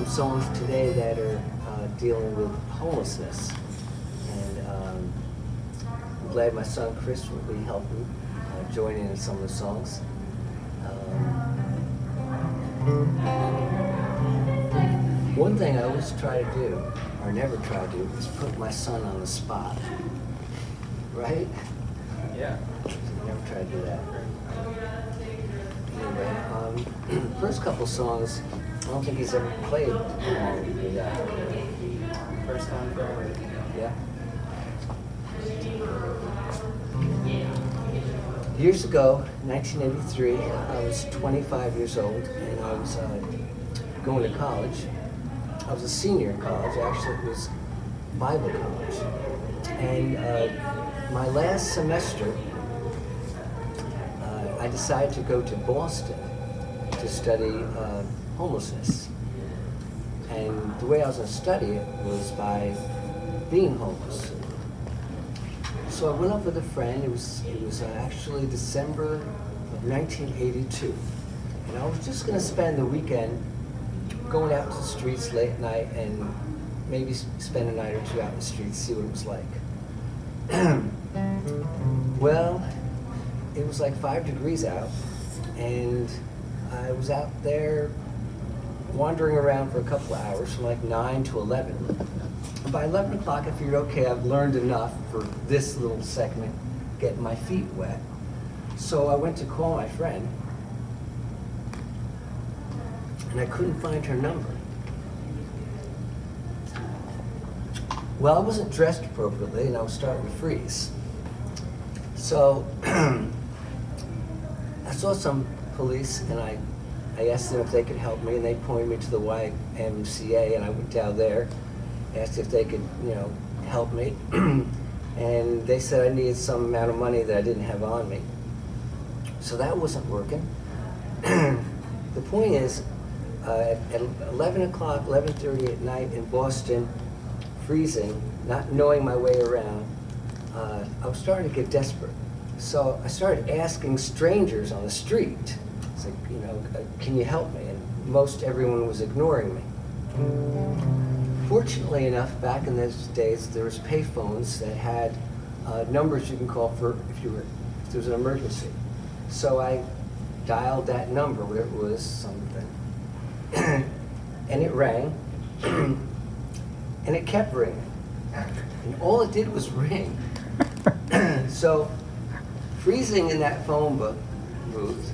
some songs today that are dealing with homelessness. And I'm glad my son Chris will be helping join in some of the songs. One thing I always try to do, or never try to do, is put my son on the spot. Right? Yeah. Never try to do that. Anyway, first couple songs, I don't think he's ever played with that. First time ever. Yeah. Years ago, 1983, I was 25 years old, and I was going to college. I was a senior in college. Actually, it was Bible college. And my last semester, I decided to go to Boston to study homelessness. And the way I was going to study it was by being homeless. So I went up with a friend. It was actually December of 1982. And I was just going to spend the weekend going out to the streets late at night and maybe spend a night or two out in the streets, see what it was like. Well, it was like 5 degrees out, and I was out there wandering around for a couple of hours from like 9 to 11. And by 11 o'clock, I figured, okay, I've learned enough for this little segment, getting my feet wet. So I went to call my friend, and I couldn't find her number. Well, I wasn't dressed appropriately, and I was starting to freeze. So I saw some police, and I asked them if they could help me, and they pointed me to the YMCA, and I went down there, asked if they could, help me. And they said I needed some amount of money that I didn't have on me. So that wasn't working. The point is, at 11 o'clock, 11:30 at night in Boston, freezing, not knowing my way around, I was starting to get desperate. So I started asking strangers on the street, it's like, can you help me? And most everyone was ignoring me. Fortunately enough, back in those days, there was payphones that had numbers you can call for if there was an emergency. So I dialed that number, whatever it was, something, and it rang, and it kept ringing. And all it did was ring. So, freezing in that phone booth,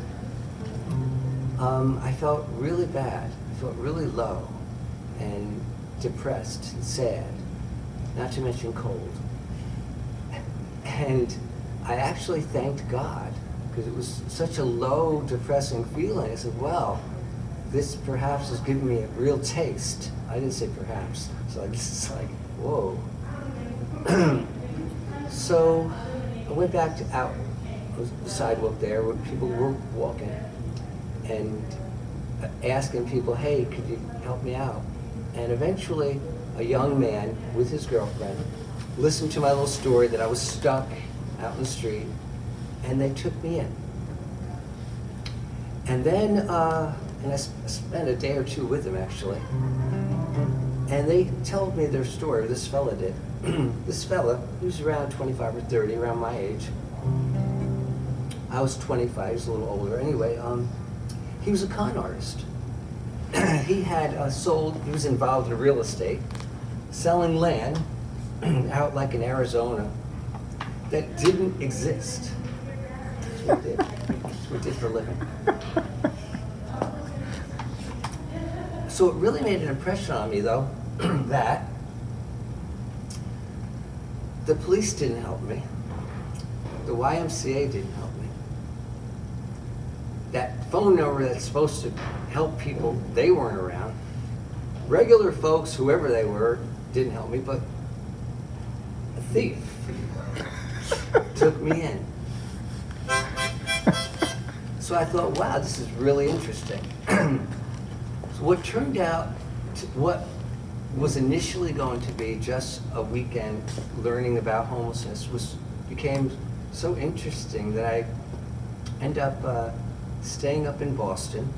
I felt really bad. I felt really low and depressed and sad, not to mention cold. And I actually thanked God, because it was such a low, depressing feeling. I said, well, this perhaps has given me a real taste. I didn't say perhaps. So this is like, whoa. So I went back out the sidewalk there where people were walking and asking people, hey, could you help me out? And eventually a young man with his girlfriend listened to my little story that I was stuck out in the street, and they took me in. And then, and I spent a day or two with them actually, and they told me their story, this fella did. This fella, he was around 25 or 30, around my age. I was 25, he was a little older. Anyway, he was a con artist. He had he was involved in real estate, selling land out like in Arizona that didn't exist. That's what he did. That's what he did for a living. So it really made an impression on me, though, that the police didn't help me. The YMCA didn't help me. That phone number that's supposed to help people, they weren't around. Regular folks, whoever they were, didn't help me, but a thief took me in. So I thought, wow, this is really interesting. So what turned out, what was initially going to be just a weekend learning about homelessness became so interesting that I ended up staying up in Boston,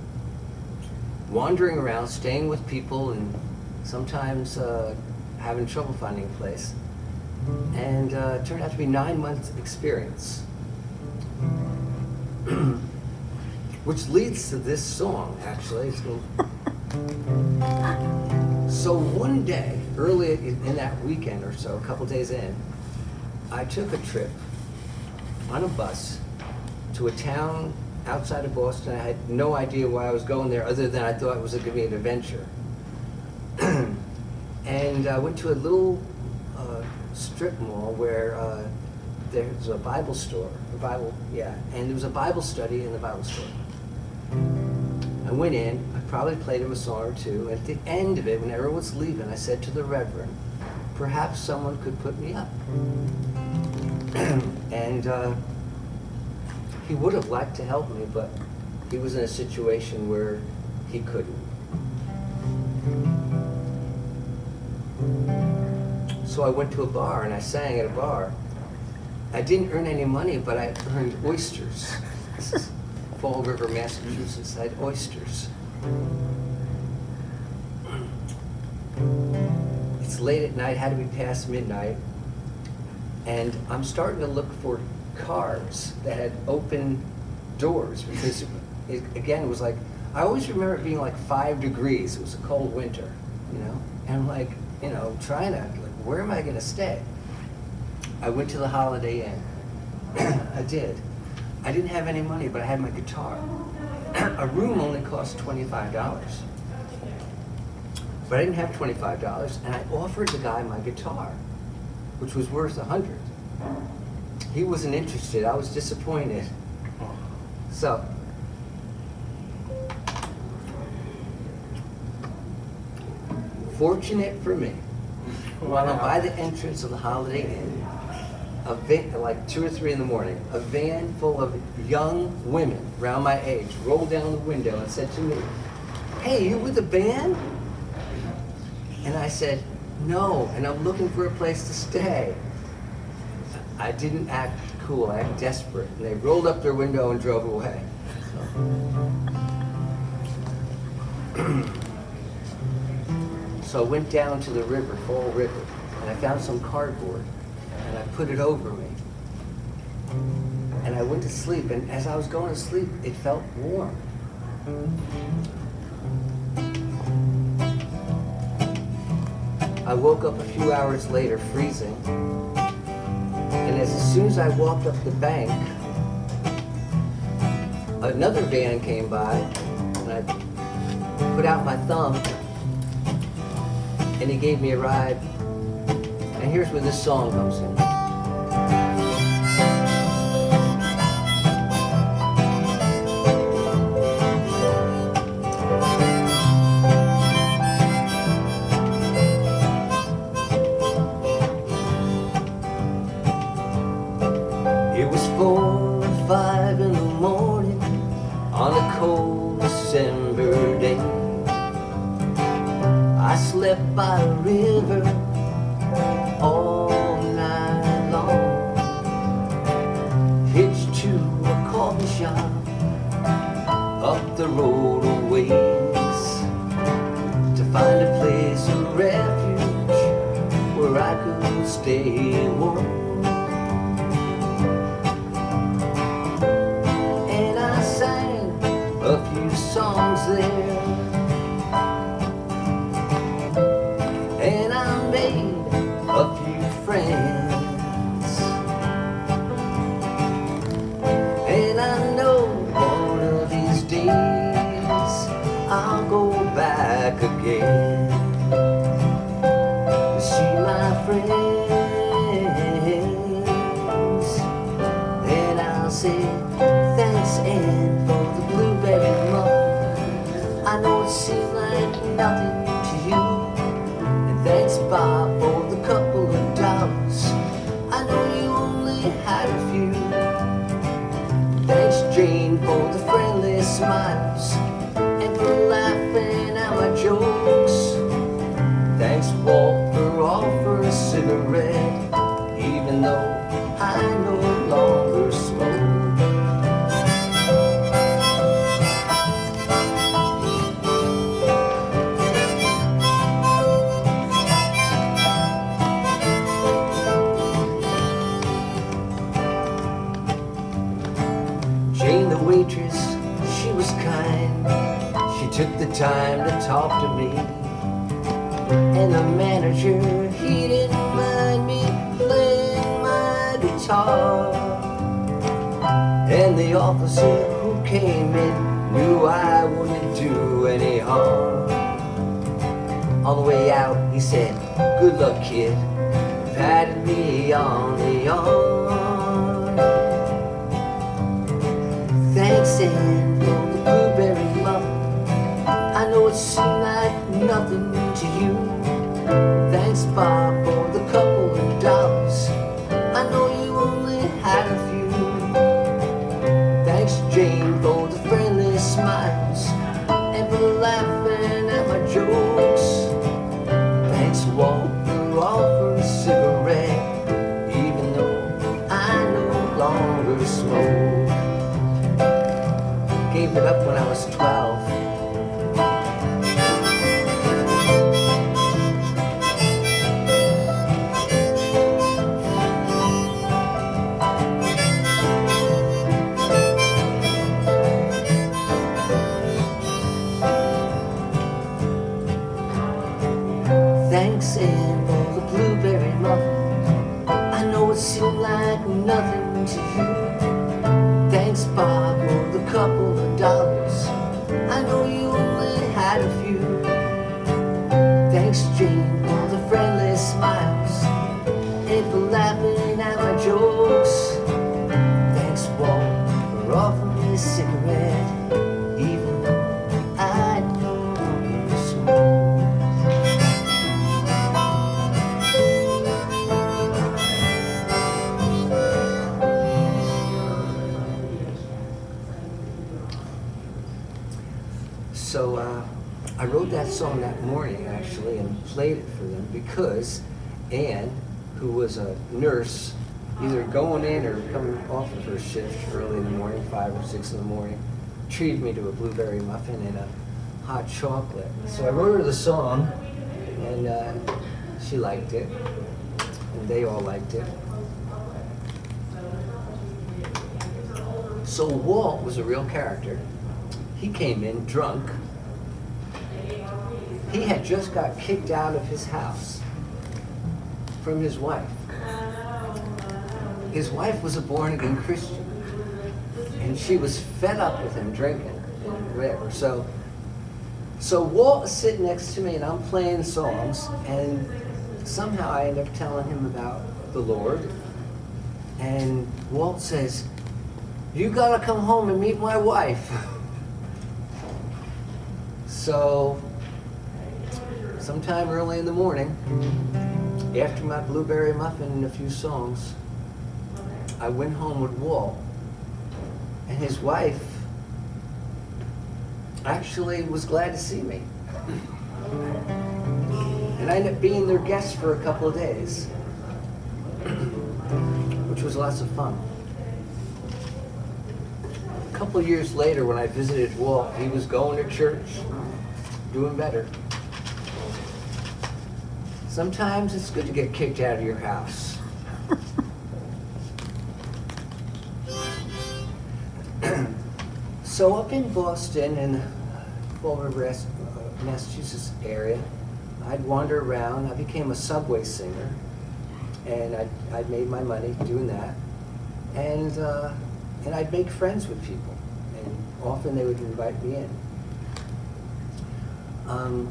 wandering around, staying with people, and sometimes having trouble finding a place. And it turned out to be 9 months experience. Which leads to this song, actually. So one day, early in that weekend or so, a couple days in, I took a trip on a bus to a town outside of Boston. I had no idea why I was going there, other than I thought it was going to be an adventure. And I went to a little strip mall where there's a Bible store, and there was a Bible study in the Bible store. I went in, I probably played him a song or two, and at the end of it, when everyone's leaving, I said to the Reverend, perhaps someone could put me up. And he would have liked to help me, but he was in a situation where he couldn't. So I went to a bar and I sang at a bar. I didn't earn any money, but I earned oysters. This is Fall River, Massachusetts. I had oysters. It's late at night, had to be past midnight, and I'm starting to look for cars that had open doors, because it was like, I always remember it being like 5 degrees. It was a cold winter, you know, and I'm like, you know, trying to, like, where am I going to stay? I went to the Holiday Inn. I did. I didn't have any money, but I had my guitar. A room only cost $25. But I didn't have $25, and I offered the guy my guitar, which was worth $100. He wasn't interested. I was disappointed. So, fortunate for me, while I'm by the entrance of the Holiday Inn, a van, like 2 or 3 in the morning, a van full of young women around my age rolled down the window and said to me, "Hey, you with the band?" And I said, "No, and I'm looking for a place to stay." I didn't act cool, I acted desperate. And they rolled up their window and drove away. So I went down to the river, Fall River, and I found some cardboard, and I put it over me. And I went to sleep, and as I was going to sleep, it felt warm. I woke up a few hours later, freezing, and as soon as I walked up the bank, another van came by, and I put out my thumb, and he gave me a ride. And here's where this song comes in. It was 4 or 5 in the morning on a cold December day. I slept by the river all night long, hitched to a coffee shop up the road a ways, to find a place of refuge where I could stay warm. And I sang a few songs there, and I made a few friends, and I know one of these days I'll go back again to see my friends, and I'll say thanks, Anne, for the blueberry muff. I know it seemed like nothing to you, and thanks, Bob, for the couple of dollars. I know you only had a few. Thanks, Jane, for the friendly smiles and for laughing at my jokes. Thanks, Walt, for offering a cigarette, even though I no longer smoke. the waitress, she was kind. She took the time to talk to me. And the manager, he didn't mind me playing my guitar. And the officer who came in knew I wouldn't do any harm. On the way out, he said, "Good luck, kid," patted me on the arm. Thanks, Ann, for the blueberry muffin. I know it seemed like nothing to you. Thanks, Bob, for the couple of dollars. I know you only had a few. Thanks, Jane, for the friendly smiles and for laughing at my jokes. Thanks, Walt, for offering a cigarette, even though I no longer smoke. Gave it up when I was 12. Thanks, Ann, for the blueberry muffin. I know it seemed like nothing to you. Thanks, Bob, for the couple of dollars. I know you only had a few. Thanks, Jane, for the friendly smiles and for laughing at my jokes. Thanks, Walt, for offering me a cigarette, even though I no longer smoke. So I wrote that song that morning, actually, and played it for them because Ann, who was a nurse, either going in or coming off of her shift early in the morning, 5 or 6 in the morning, treated me to a blueberry muffin and a hot chocolate. So I wrote her the song, and she liked it, and they all liked it. So Walt was a real character. He came in drunk. He had just got kicked out of his house from his wife. His wife was a born-again Christian, and she was fed up with him drinking and whatever. So Walt is sitting next to me, and I'm playing songs, and somehow I end up telling him about the Lord. And Walt says, "You gotta come home and meet my wife." So, sometime early in the morning, after my blueberry muffin and a few songs, I went home with Walt. And his wife actually was glad to see me. And I ended up being their guest for a couple of days, which was lots of fun. A couple of years later, when I visited Walt, he was going to church, doing better. Sometimes it's good to get kicked out of your house. So up in Boston and Fall River, Massachusetts area, I'd wander around. I became a subway singer, and I'd made my money doing that. And I'd make friends with people, and often they would invite me in.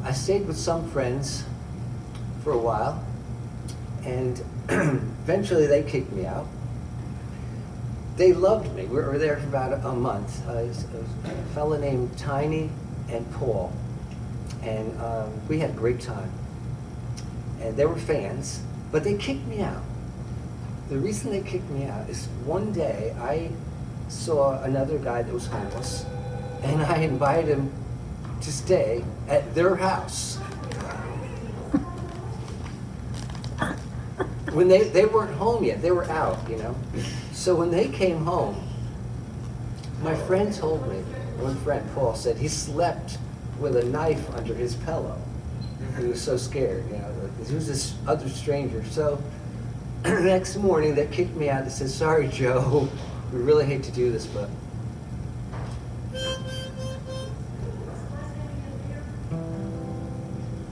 I stayed with some friends for a while, and eventually they kicked me out. They loved me. We were there for about a month. A fella named Tiny and Paul, and we had a great time. And they were fans, but they kicked me out. The reason they kicked me out is one day I saw another guy that was homeless, and I invited him to stay at their house. When they weren't home yet, they were out, you know. So when they came home, my friend told me, one friend, Paul, said he slept with a knife under his pillow. He was so scared, you know, like, he was this other stranger. So next morning they kicked me out. They said, "Sorry, Joe, we really hate to do this, but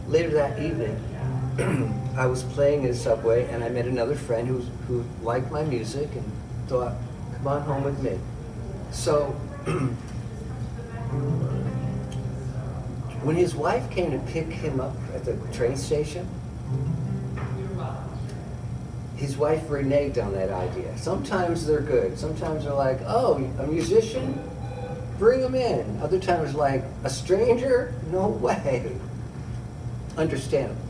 later that evening, I was playing in a subway and I met another friend who liked my music and thought, come on home with me. So when his wife came to pick him up at the train station, his wife reneged on that idea. Sometimes they're good. Sometimes they're like, oh, a musician? Bring him in. Other times like, a stranger? No way. Understandable.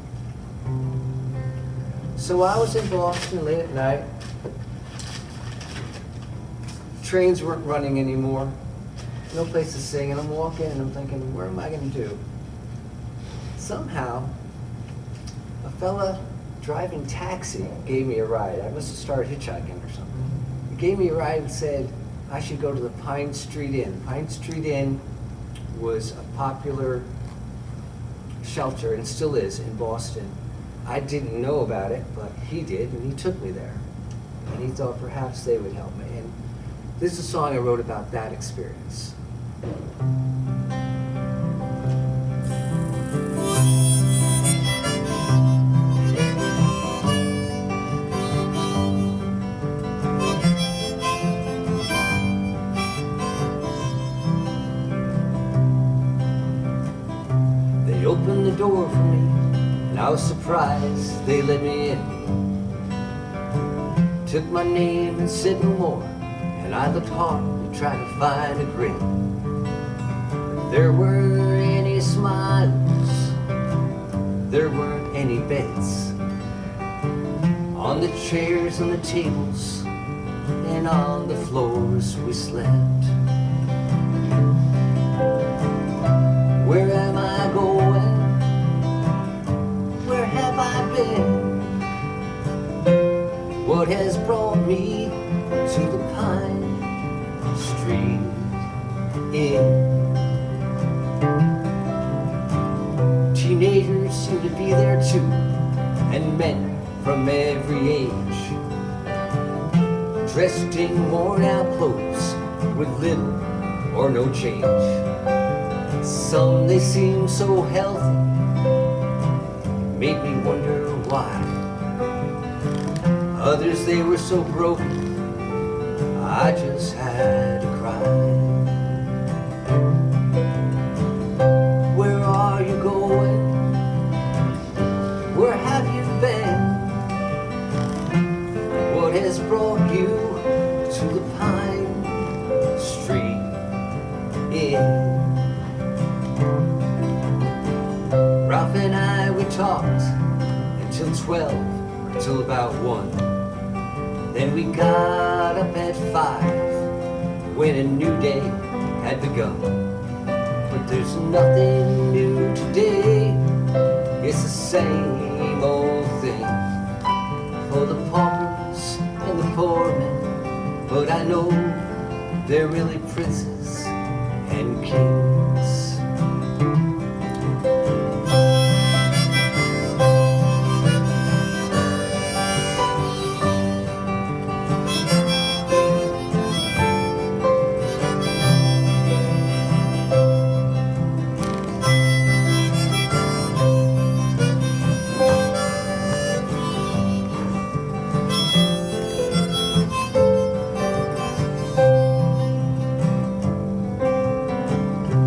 So I was in Boston late at night. Trains weren't running anymore. No place to sing, and I'm walking and I'm thinking, what am I gonna do? Somehow, a fella driving taxi gave me a ride. I must have started hitchhiking or something. He gave me a ride and said I should go to the Pine Street Inn. Pine Street Inn was a popular shelter, and still is, in Boston. I didn't know about it, but he did, and he took me there. And he thought perhaps they would help me. And this is a song I wrote about that experience. They opened the door for me, and I was surprised they let me in. Took my name and said no more, and I looked hard to try to find a grin. If there weren't any smiles, there weren't any beds. On the chairs and the tables, and on the floors we slept. Where am I going? Where have I been? What has brought me to the Pine Street Inn? Teenagers seem to be there too, and men from every age, dressed in worn out clothes with little or no change. Some they seem so healthy, made me wonder why. Others they were so broken, I just had to cry. Where are you going? Where have you been? What has brought you to the Pine Street Inn? Ralph and I, we talked until 12, till about 1. Then we got up at 5, when a new day had begun. But there's nothing new today, it's the same old thing. For the paupers and the poor men, but I know they're really princes and kings.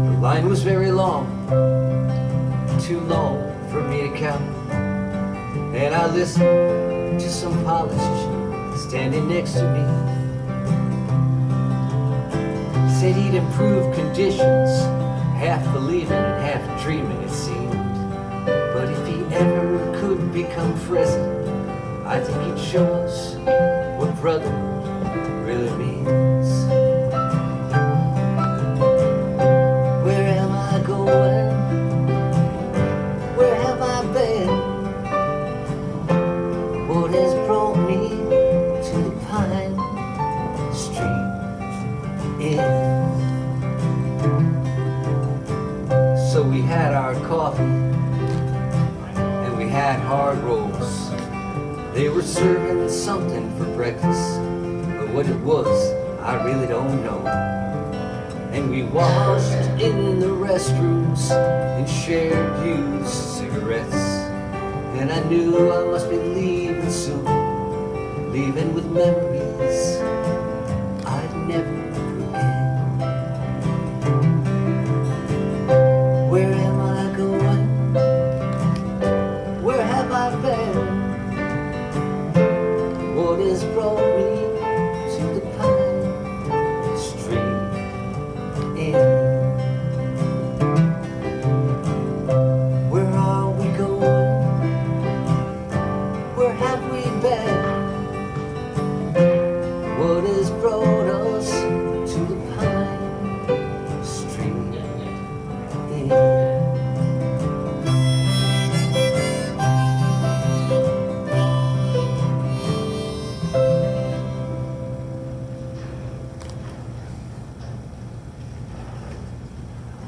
The line was very long, too long for me to count. And I listened to some politician standing next to me. Said he'd improve conditions, half believing and half dreaming it seemed. But if he ever could become president, I think he'd show us what brother really means. Where am I going? Where have I been? What has brought me to the Pine Street Inn? So we had our coffee and we had hard rolls. They were serving something for breakfast, but what it was, I really don't know. And we washed in the restrooms and shared used cigarettes. cigarettes, and I knew I must be leaving soon, leaving with memories I'd never forget. Where am I going? Where have I been? What has brought me to the Pine Street Inn? Where are we going? Where have we been? What has brought us to the Pine Street Inn?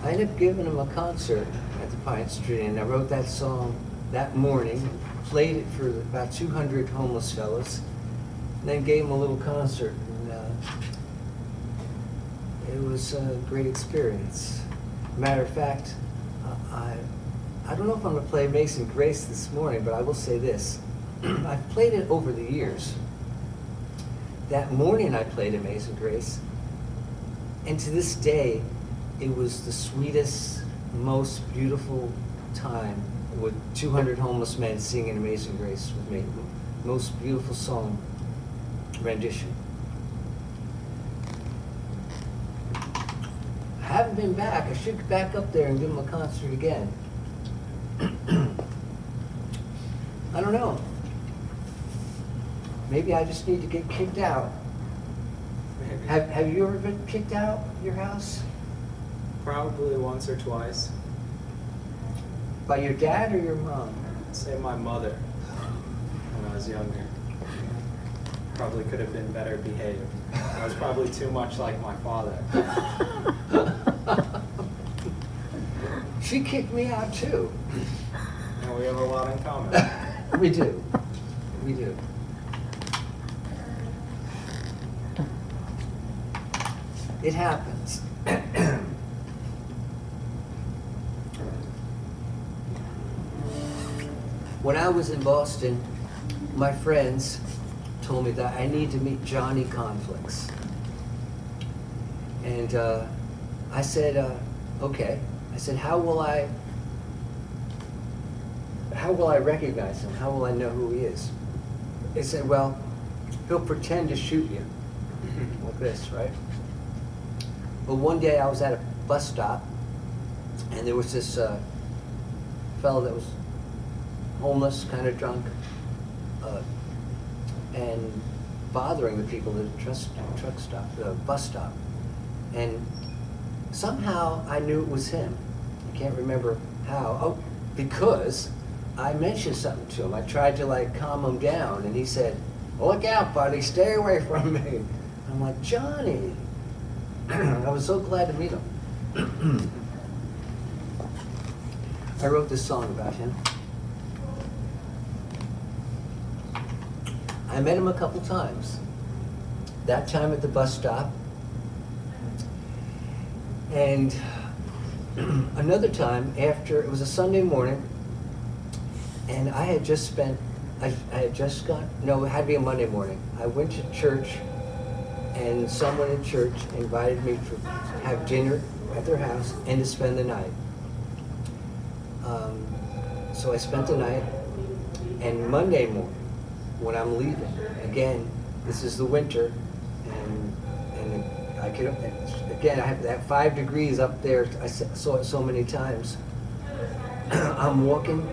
I ended up giving him a concert at the Pine Street Inn. I wrote that song that morning, played it for about 200 homeless fellows, and then gave them a little concert. And it was a great experience. Matter of fact, I don't know if I'm going to play Amazing Grace this morning, but I will say this. I've played it over the years. That morning I played Amazing Grace, and to this day, it was the sweetest, most beautiful time with 200 homeless men singing Amazing Grace with me. Most beautiful song rendition. I haven't been back. I should get back up there and give them a concert again. I don't know. Maybe I just need to get kicked out. Maybe. Have you ever been kicked out of your house? Probably once or twice. By your dad or your mom? Say my mother when I was younger. Probably could have been better behaved. I was probably too much like my father. She kicked me out too. And we have a lot in common. We do. We do. It happens. When I was in Boston, my friends told me that I need to meet Johnny Conflicts. And I said, okay. I said, how will I recognize him? How will I know who he is? They said, well, he'll pretend to shoot you. Like this, right? But one day I was at a bus stop, and there was this fellow that was homeless, kind of drunk, and bothering the people at the truck stop, the bus stop. And somehow I knew it was him. I can't remember how. Oh, because I mentioned something to him. I tried to like calm him down, and he said, "Look out, buddy, stay away from me." I'm like, Johnny. I was so glad to meet him. I wrote this song about him. I met him a couple times. That time at the bus stop. And another time after, it was a Sunday morning, and I had just spent, it had to be a Monday morning. I went to church, and someone in church invited me to have dinner at their house and to spend the night. So I spent the night, and Monday morning, when I'm leaving, again, this is the winter, and I could, again, I have that 5 degrees up there. I saw it so many times. I'm walking,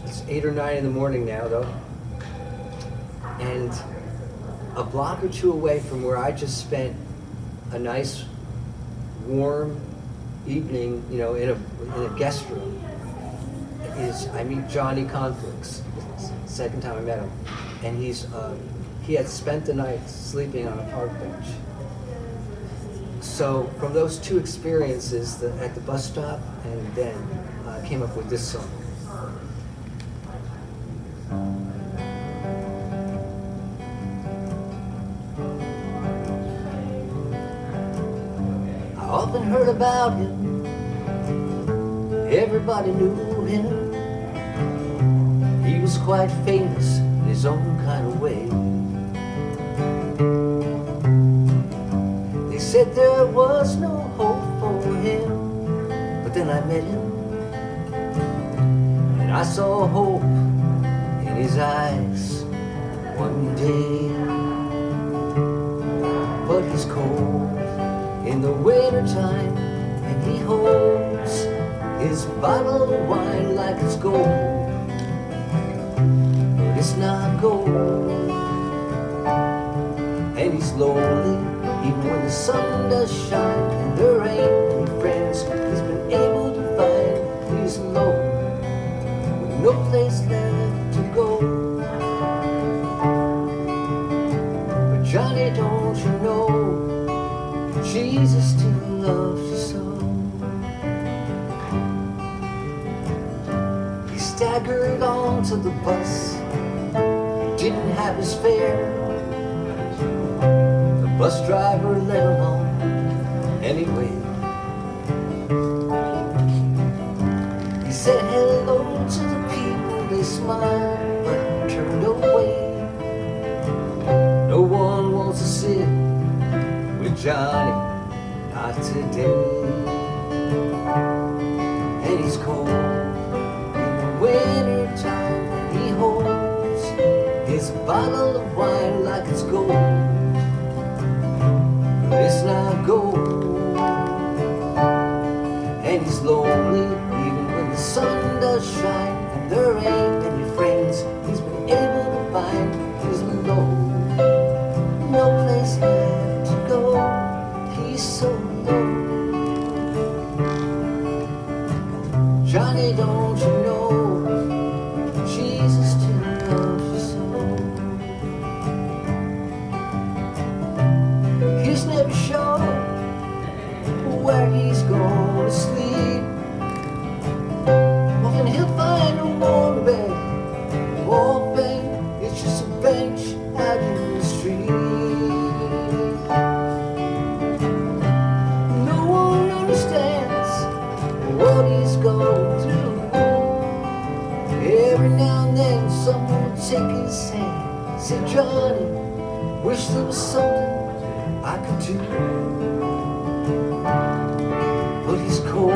it's 8 or 9 in the morning now though, and a block or two away from where I just spent a nice warm evening, you know, in a guest room, I meet Johnny Conflicts. Second time I met him, and he had spent the night sleeping on a park bench. So from those two experiences, at the bus stop, and then I came up with this song. I often heard about him, everybody knew him. He was quite famous in his own kind of way. They said there was no hope for him, but then I met him, and I saw hope in his eyes one day. But he's cold in the wintertime, and he holds his bottle of wine like it's gold, but it's not gold. And he's lonely even when the sun does shine, and there ain't any friends he's been able to find. He's alone with no place left to go. But Johnny, don't you know, Jesus still loves you so. He staggered onto the bus, didn't have his fare. The bus driver let him on anyway. He said hello to the people, they smiled but turned away. No one wants to sit with Johnny, not today. And he's cold in the winter time, and he holds his bottle of wine like it's gold, but it's not gold. And he's lonely even when the sun does shine, and there ain't any friends he's been able to find. He's alone, no place left to go. He's so alone. Johnny, don't you know, Jesus still loves you so. He's never sure where he's gonna sleep. Often he'll find a warm bed, a warm bank. It's just a bench out in the street. No one understands what he's going through. Every now and then someone will take his hand, say, Johnny, wish there was something I could do. But he's cold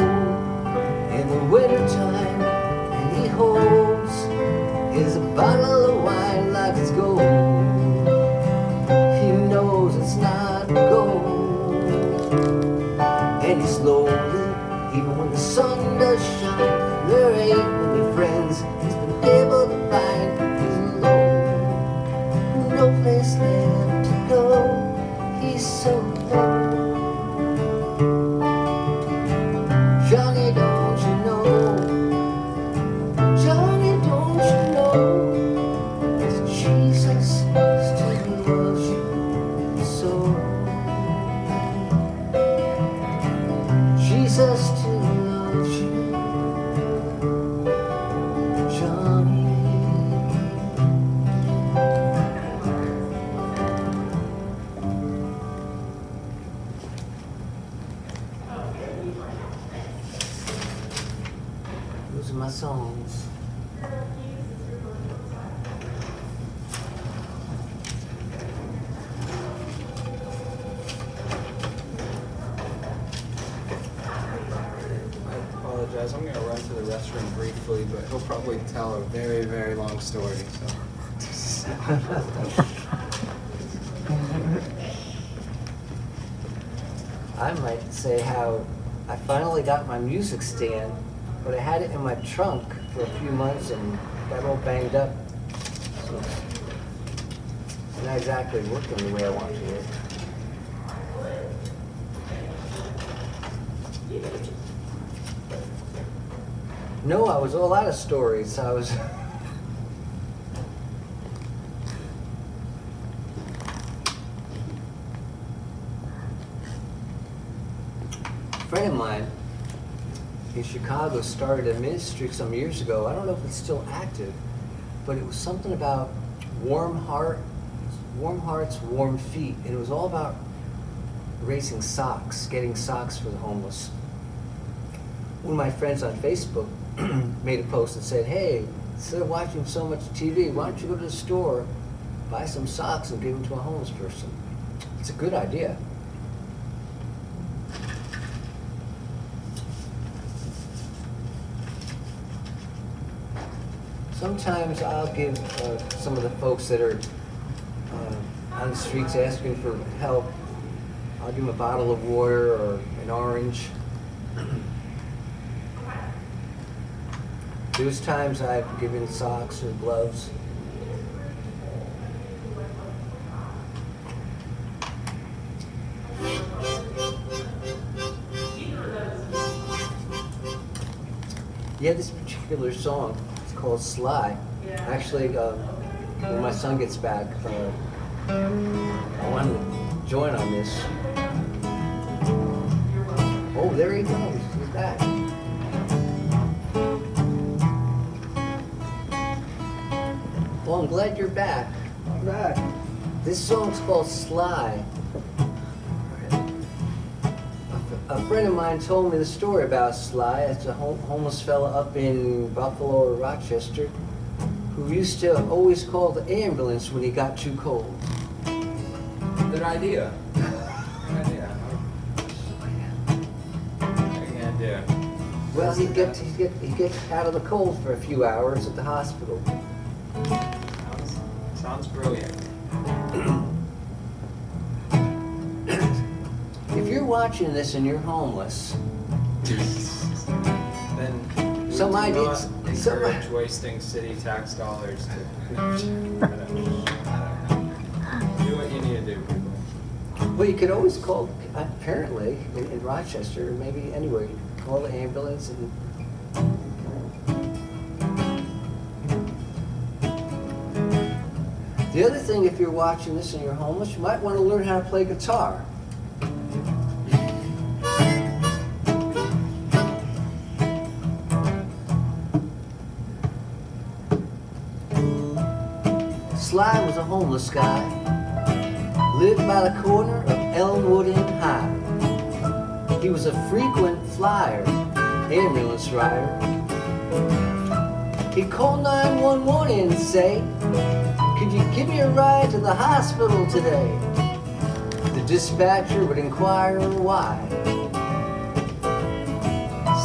in the wintertime, and he holds his bottle of wine like it's gold. He knows it's not gold. And he's lonely even when the sun does shine. There ain't many friends he's been able to find. He's alone, no place left to go. He's so alone. Johnny, don't you know? Johnny, don't you know that Jesus still loves you so? Jesus still loves you, Johnny. Those are my songs. I apologize. I'm going to run to the restroom briefly, but he'll probably tell a very, very long story. So. I might say how I finally got my music stand, but I had it in my trunk for a few months and got all banged up. So it's not exactly working the way I want it to work. No, I was all out of stories. I was. A friend of mine in Chicago started a ministry some years ago. I don't know if it's still active, but it was something about warm hearts, warm feet, and it was all about raising socks, getting socks for the homeless. One of my friends on Facebook made a post and said, hey, instead of watching so much TV, why don't you go to the store, buy some socks and give them to a homeless person? It's a good idea. Sometimes I'll give some of the folks that are on the streets asking for help, I'll give them a bottle of water or an orange. There's times I've given socks or gloves. Yeah, this particular song, it's called Sly. Actually, when my son gets back, I want to join on this. Oh, there he goes. He's back. Well, I'm glad you're back. I'm back. This song's called Sly. A friend of mine told me the story about Sly. It's a homeless fella up in Buffalo or Rochester who used to always call the ambulance when he got too cold. Good idea. Good idea. Good idea. Well, he'd get out of the cold for a few hours at the hospital. Sounds brilliant. If you're watching this and you're homeless, Then we Some do ideas- not some- encourage wasting city tax dollars to do what you need to do, people. well, you could always call, apparently, in Rochester, or maybe anywhere, you could call the ambulance and... The other thing, if you're watching this and you're homeless, you might want to learn how to play guitar. Sly was a homeless guy, lived by the corner of Elmwood and High. He was a frequent flyer, ambulance rider. He'd call 911 and say, "Could you give me a ride to the hospital today?" The dispatcher would inquire why.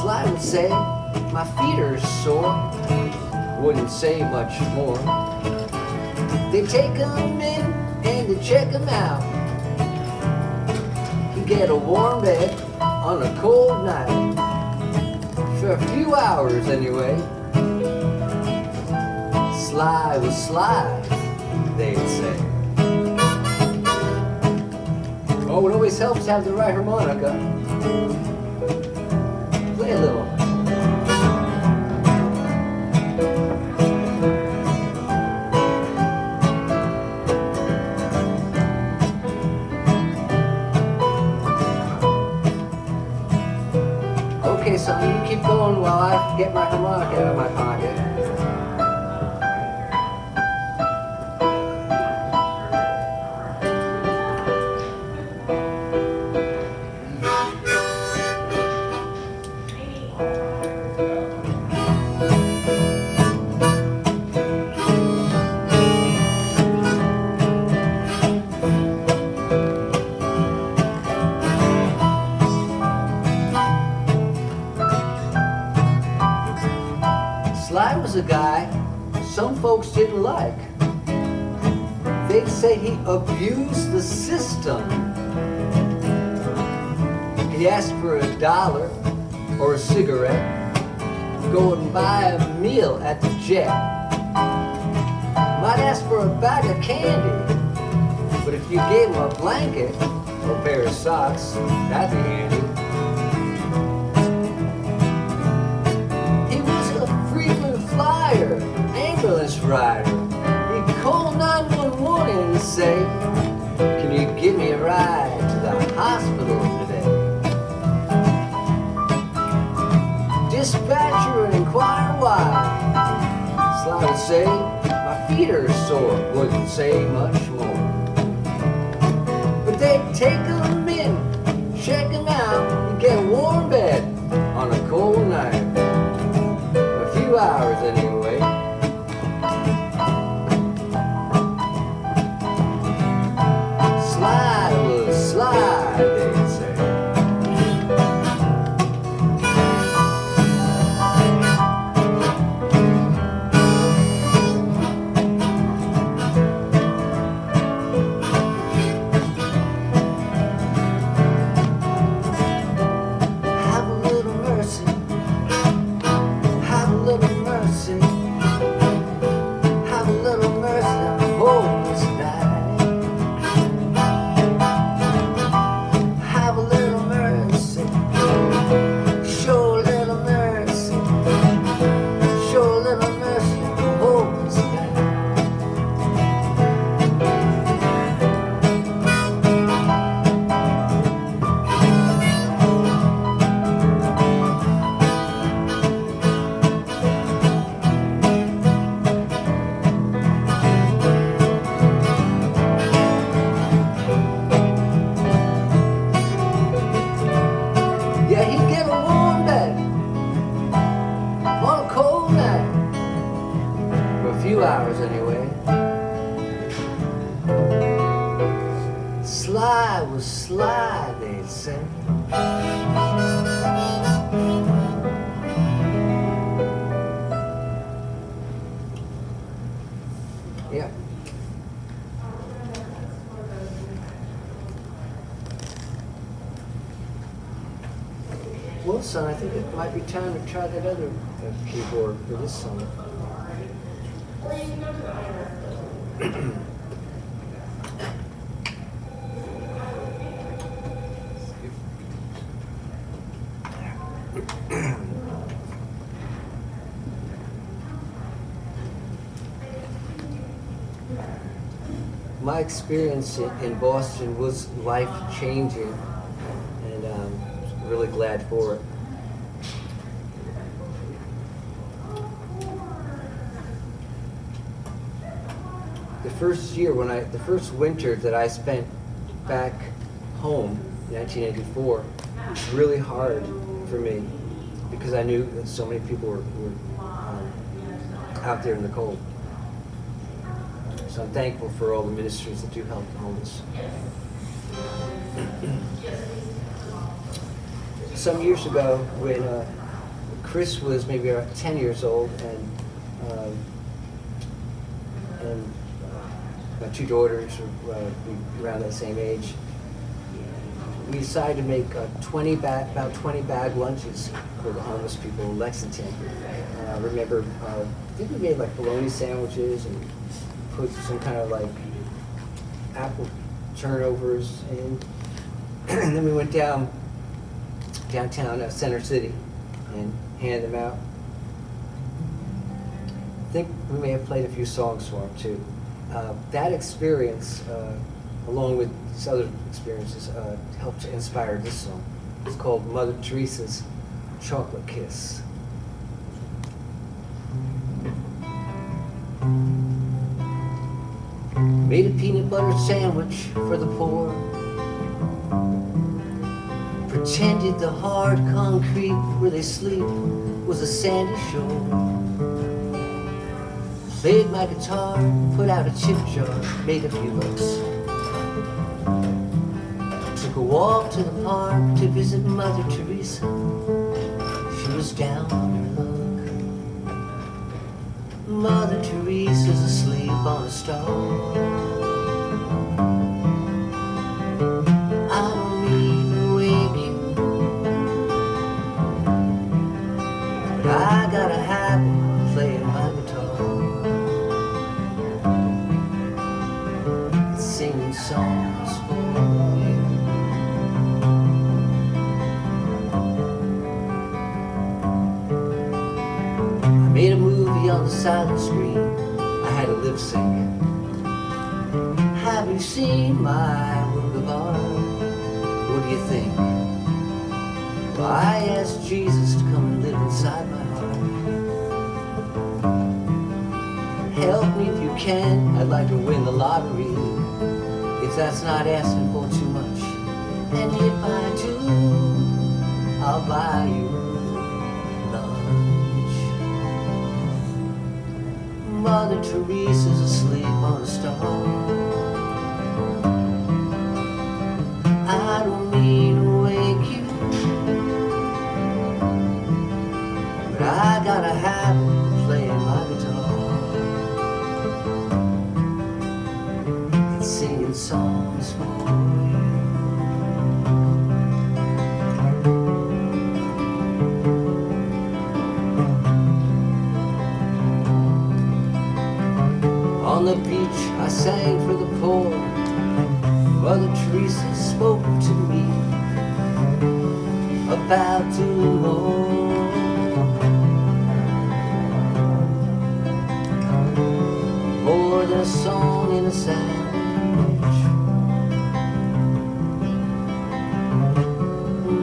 Sly would say, "My feet are sore." Wouldn't say much more. They'd take him in and they'd check him out. He'd get a warm bed on a cold night. For a few hours anyway. Sly was Sly, they'd say. Oh, it always helps to have the right harmonica. Play a little. Okay, son, you keep going while I get my harmonica out of my pocket. Sly was a guy some folks didn't like. They'd say he abused the system. He asked for $1 or a cigarette, go and buy a meal at the Jet. Might ask for a bag of candy, but if you gave him a blanket or a pair of socks, that'd be handy. Flyer, ambulance rider. He'd call 911 and say, "Can you give me a ride to the hospital today?" Dispatcher would inquire why. Sly would say, "My feet are sore," wouldn't say much more. But they'd take him in, check him out, and get a warm bed on a cold night. Hours anyway. stars anyway. Sly was sly, they'd say. Yeah. Well, son, I think it might be time to try that other keyboard for this song. My experience in Boston was life-changing, and I'm really glad for it. The first winter that I spent back home in 1984 was really hard for me because I knew that so many people were out there in the cold. So I'm thankful for all the ministries that do help the homeless. Some years ago, when Chris was maybe around 10 years old, and my two daughters were around that same age, we decided to make about 20 bag lunches for the homeless people in Lexington. I remember, I think we made like bologna sandwiches and put some kind of like apple turnovers in. And then we went downtown Center City and handed them out. I think we may have played a few songs for them too. That experience, along with these other experiences, helped to inspire this song. It's called Mother Teresa's Chocolate Kiss. Made a peanut butter sandwich for the poor. Pretended the hard concrete where they sleep was a sandy shore. Played my guitar, put out a tip jar, made a few bucks. Took a walk to the park to visit Mother Teresa. She was down on her luck. Mother Teresa's asleep on a star. I don't mean to wake you, but I got a habit of playing my guitar. It's singing songs for you. I made a movie on the silent screen. I had a lip sync. Have you seen my work of art? What do you think? Well, I asked Jesus to come and live inside my heart. Help me if you can, I'd like to win the lottery, if that's not asking for too much. And if I do, I'll buy you lunch. Mother Teresa's asleep on a star. I don't mean to wake you, but I got a habit of playing my guitar. It's singing songs for you. On the beach I sang for the poor. Mother Teresa spoke to me about doing more. More than a song in a sandwich.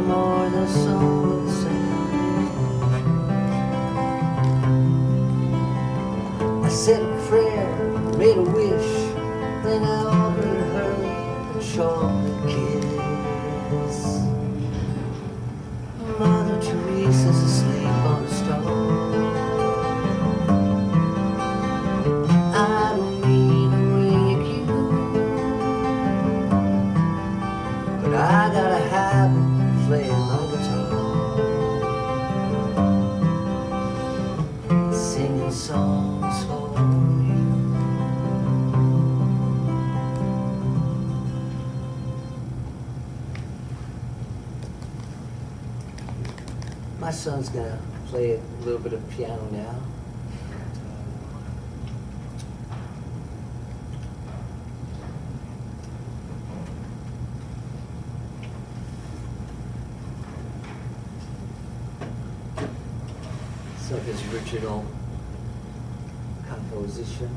More than a song in a sandwich. I said a prayer, made a wish, then I offered her a chocolate kiss. Mother Teresa's asleep on a star. I playing my guitar, singing songs for you. My son's gonna play a little bit of piano now. Some of his original composition.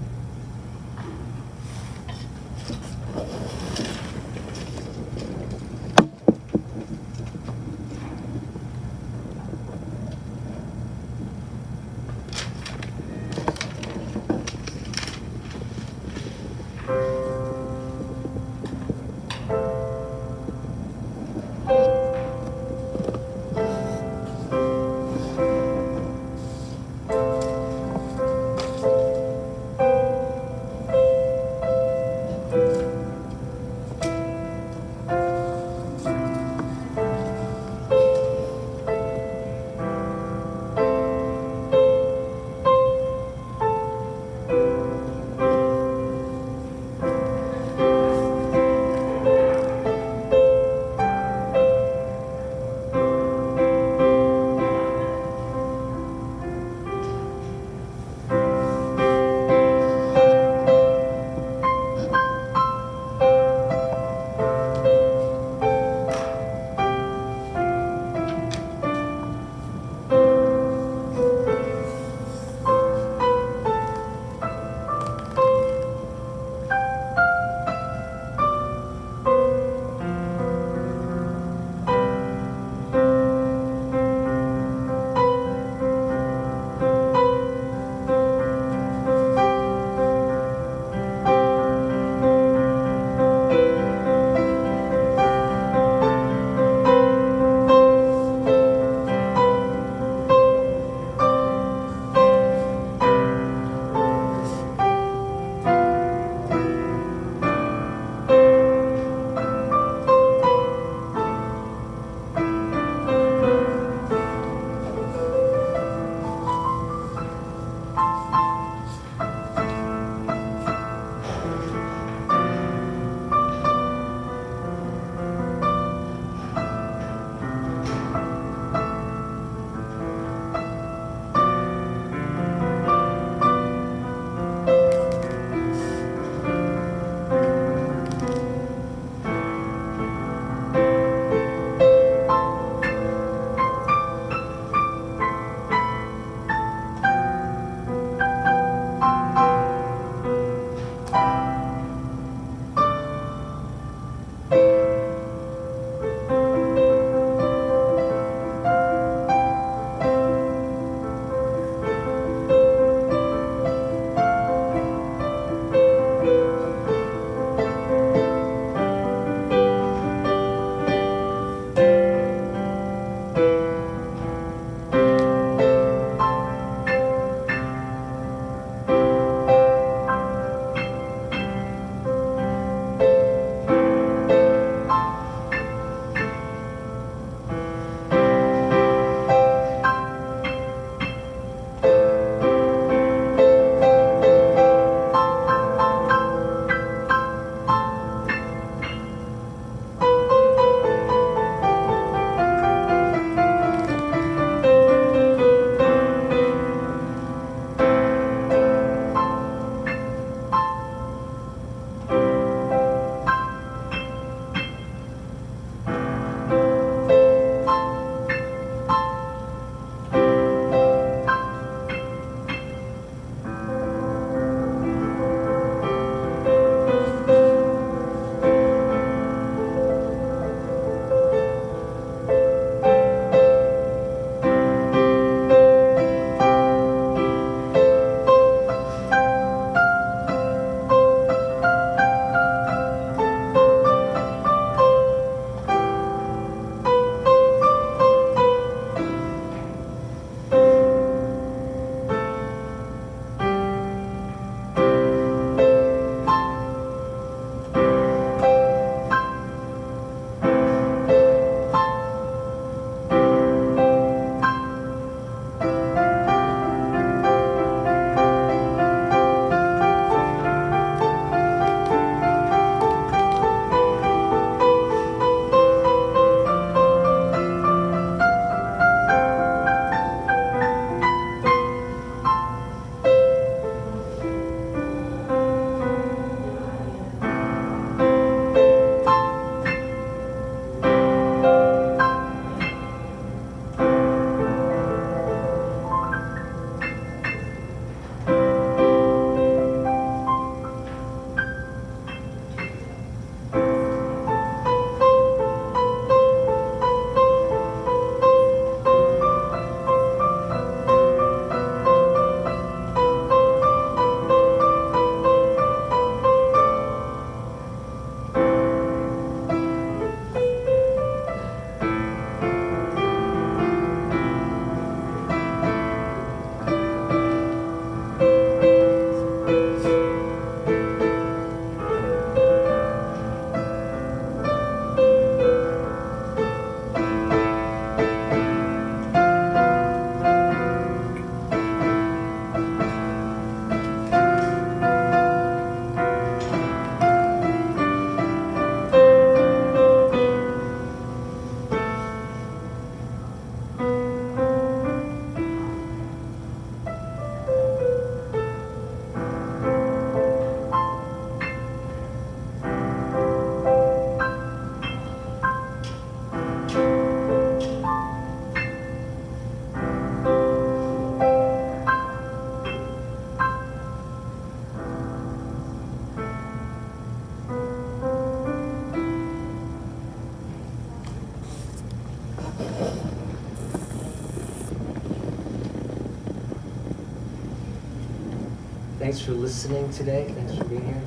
Thanks for listening today. Thanks for being here.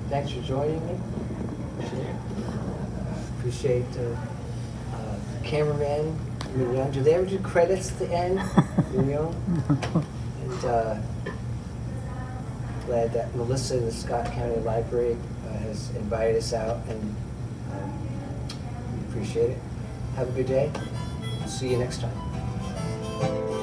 Thanks for joining me. Appreciate cameraman Mignon. Do they ever do credits at the end? Mignon? And glad that Melissa in the Scott County Library has invited us out, and we appreciate it. Have a good day. See you next time.